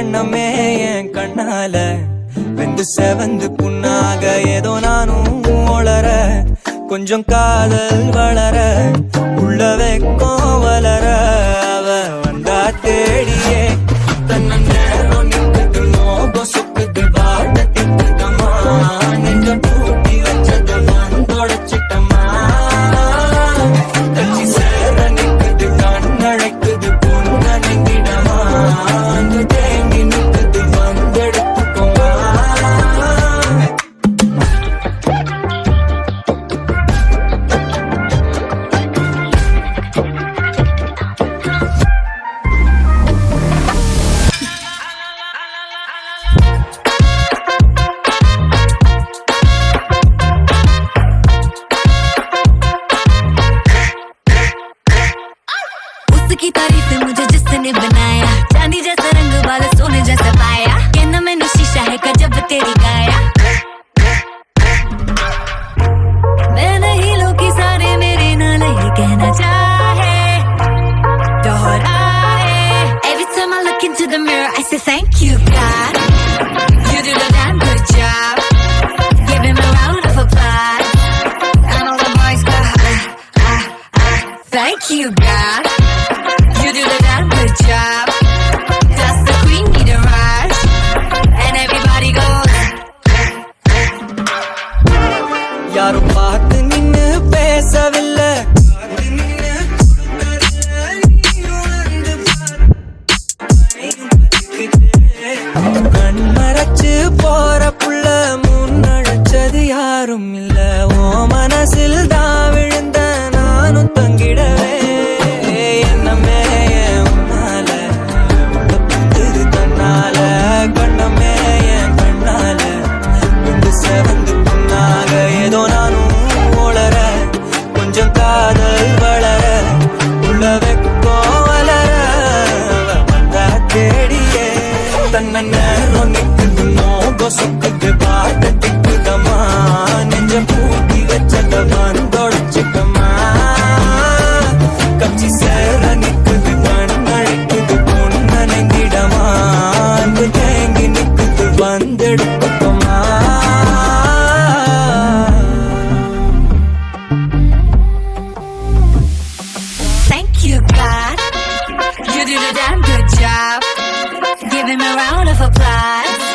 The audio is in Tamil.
வண்ணமே என் கண்ணால வெந்து செவந்து புண்ணாக ஏதோ நானும் ஒளர கொஞ்சம் காதல் வளர உள்ள வெக்கம் வளர அவ வந்தா தேடியே தன்ன நேரம் நிற்குது நோகம் சுக்குது வாட்ட திக்குதம்மா நெஞ்ச பூட்டி வச்சது வந்தொடச்சிட்டம்மா கட்சி சேர நிற்குது கண்ணழைக்குது பொன்னடைந்திடமா அங்கு தேங்கி நிற்குது வந்தெடுத்துக்கோமா उसकी तारीफ मुझे जिसने बनाया चांदी जैसा रंग वाला सोने जैसा पाया कहना मैंने शीशा है का जब तेरी गाया मैं नहीं लोग की सारे मेरे नाल ये कहना चाहे दोहराए every time I look into the mirror I say thank you God you did a damn good job giving me a round of applause and all the boys go thank you God you did a damn good job. That's the queen need a rush. And everybody goes. யாரும் பார்த்து நின்னு பேசவில்லை கண் மறைச்சு போற புள்ள முன்னழைச்சது யாரும் இல்ல ஓ மனசில் தான் விழுந்த நானும் தங்கிடவே என்னமே உன்னால புத்துது தன்னால கண்ணமே என் கண்ணால வந்து செவந்து புண்ணாக ஏதோ நானும் ஒளர கொஞ்சம் காதல் வளர உள்ள வெக்கோ வளர வந்தா தேடியே தன்ன நேரம் நிற்குது நோகம் சுக்குது பாட்ட திக்குதம்மா நெஞ்ச பூட்டி வச்சத வந்தொடச்சிட்டம்மா கட்சி சேர நிற்குது கண்ணழைக்குது பொன்னடைந்திடமா அன்பு தேங்கி நிற்குது வந்தெடுத்துக்கோமா Thank you, God. You did a damn good job. Giving me a round of applause.